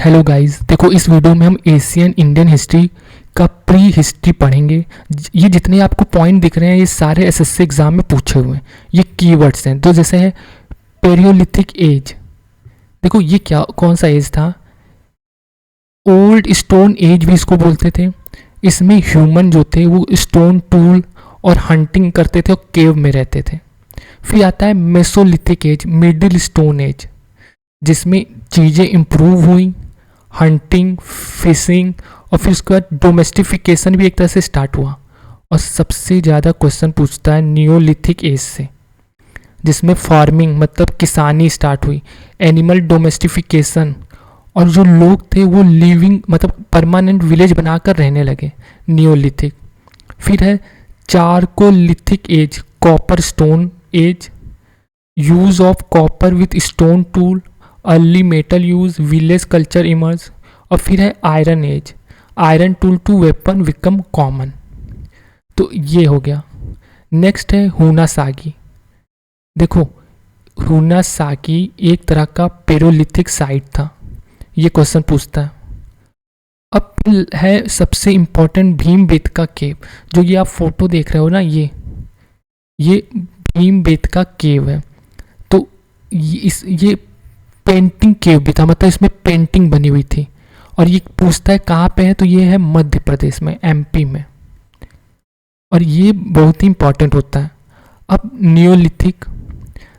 Hello guys, देखो इस video में हम एशियन इंडियन हिस्ट्री का प्री हिस्ट्री पढ़ेंगे। ये जितने आपको पॉइंट दिख रहे हैं ये सारे एसएससी एग्जाम में पूछे हुए हैं। ये कीवर्ड्स हैं। तो जैसे है पेरियोलिथिक एज, देखो ये क्या कौन सा एज था? ओल्ड स्टोन एज भी इसको बोलते थे। इसमें ह्यूमन जो थे वो स्टोन टूल और हंटिंग करते थे और केव में रहते थे। फिर आता है Mesolithic as, middle stone age, जिसमें चीज़ें इम्प्रूव हुई, हंटिंग, फिशिंग, और फिर उसके बाद डोमेस्टिफिकेशन भी एक तरह से स्टार्ट हुआ। और सबसे ज़्यादा क्वेश्चन पूछता है नियोलिथिक एज से, जिसमें फार्मिंग मतलब किसानी स्टार्ट हुई, एनिमल डोमेस्टिफिकेशन, और जो लोग थे वो लिविंग मतलब परमानेंट विलेज बनाकर रहने लगे, नियोलिथिक। फिर है chalcolithic age, copper stone age, use of copper with stone tool, early metal use, village culture emerge. और फिर है iron age, iron tool to weapon become common. तो ये हो गया। नेक्स्ट है हुनासागी। देखो हुनासागी एक तरह का पेरोलिथिक साइट था, ये क्वेश्चन पूछता है। अब है सबसे इंपॉर्टेंट भीमबेटका केव, जो ये आप फोटो देख रहे हो ना, ये भीमबेटका केव है। तो ये पेंटिंग केव भी था, मतलब इसमें पेंटिंग बनी हुई थी। और ये पूछता है कहाँ पे है, तो ये है मध्य प्रदेश में, एमपी में। और ये बहुत ही इंपॉर्टेंट होता है। अब नियोलिथिक,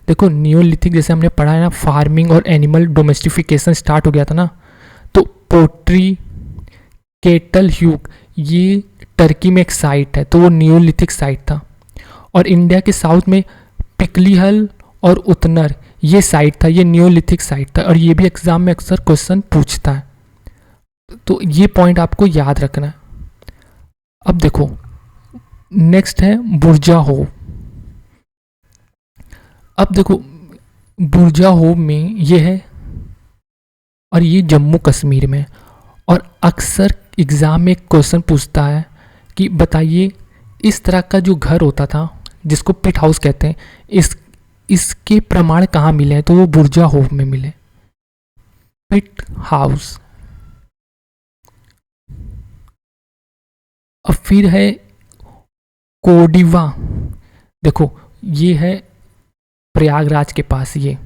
देखो नियोलिथिक जैसे हमने पढ़ा है ना, फार्मिंग और एनिमल डोमेस्टिफिकेशन स्टार्ट हो गया था ना। तो पोट्री, केटल ह्यूक, ये टर्की में एक साइट है, तो वो नियोलिथिक साइट था। और इंडिया के साउथ में पिकलीहल और उतनर, ये साइट था, ये नियोलिथिक साइट था। और ये भी एग्जाम में अक्सर क्वेश्चन पूछता है, तो ये पॉइंट आपको याद रखना है। अब देखो नेक्स्ट है बुर्जाहोव। अब देखो बुर्जाहोव में ये है, और ये जम्मू कश्मीर में। और अक्सर एग्ज़ाम में एक क्वेश्चन पूछता है कि बताइए इस तरह का जो घर होता था जिसको पिट हाउस कहते हैं, इसके प्रमाण कहाँ मिले हैं? तो वो बुर्जाहोव में मिले, पिट हाउस। अब फिर है कोडिवा, देखो ये है प्रयागराज के पास ये।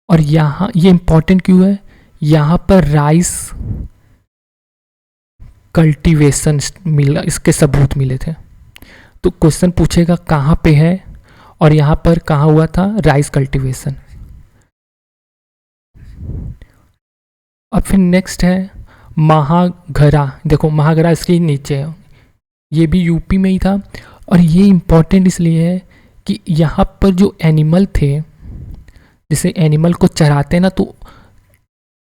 और यहाँ ये इंपॉर्टेंट क्यों है? यहाँ पर राइस कल्टीवेशन मिला, इसके सबूत मिले थे। तो क्वेश्चन पूछेगा कहाँ पे है और यहाँ पर कहाँ हुआ था राइस कल्टीवेशन। अब फिर नेक्स्ट है महाघरा। देखो महाघरा इसके नीचे है, ये भी यूपी में ही था। और ये इम्पॉर्टेंट इसलिए है कि यहाँ पर जो एनिमल थे, जैसे एनिमल को चराते हैं ना, तो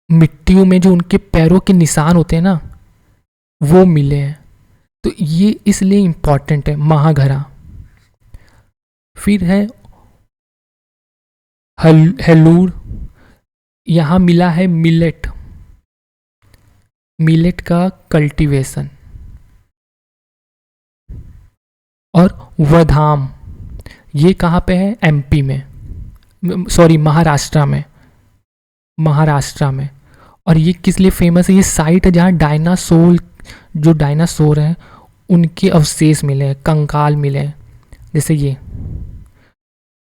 मिट्टियों में जो उनके पैरों के निशान होते हैं ना, वो मिले हैं। तो ये इसलिए इम्पॉर्टेंट है महाघरा। फिर है हेलूर, यहाँ मिला है मिलेट, मिलेट का कल्टीवेशन। और वधाम, ये कहाँ पे है? एमपी में, सॉरी महाराष्ट्र में, महाराष्ट्र में। और ये किस लिए फेमस है? ये साइट है जहाँ डायनासोर, जो डायनासोर हैं उनके अवशेष मिले हैं, कंकाल मिले हैं। जैसे ये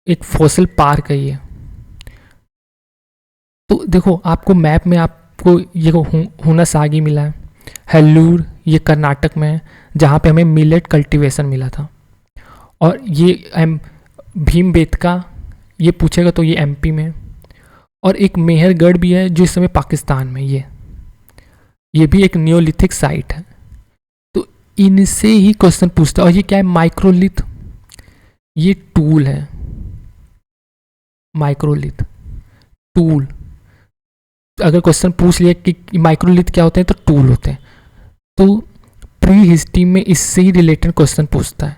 एक फॉसिल पार्क है ये। तो देखो आपको मैप में आपको ये हुनासागी मिला है, हेल्लूर ये कर्नाटक में है जहाँ पे हमें मिलेट कल्टीवेशन मिला था। और ये भीमबेटका, ये पूछेगा तो ये एमपी में। और एक मेहरगढ़ भी है जो इस समय पाकिस्तान में, ये भी एक नियोलिथिक साइट है। तो इनसे ही क्वेश्चन पूछता है। और ये क्या है? माइक्रोलिथ, ये टूल है, माइक्रोलिथ टूल। अगर क्वेश्चन पूछ लिया कि माइक्रोलिथ क्या होते हैं, तो टूल होते हैं। तो प्री हिस्ट्री में इससे ही रिलेटेड क्वेश्चन पूछता है।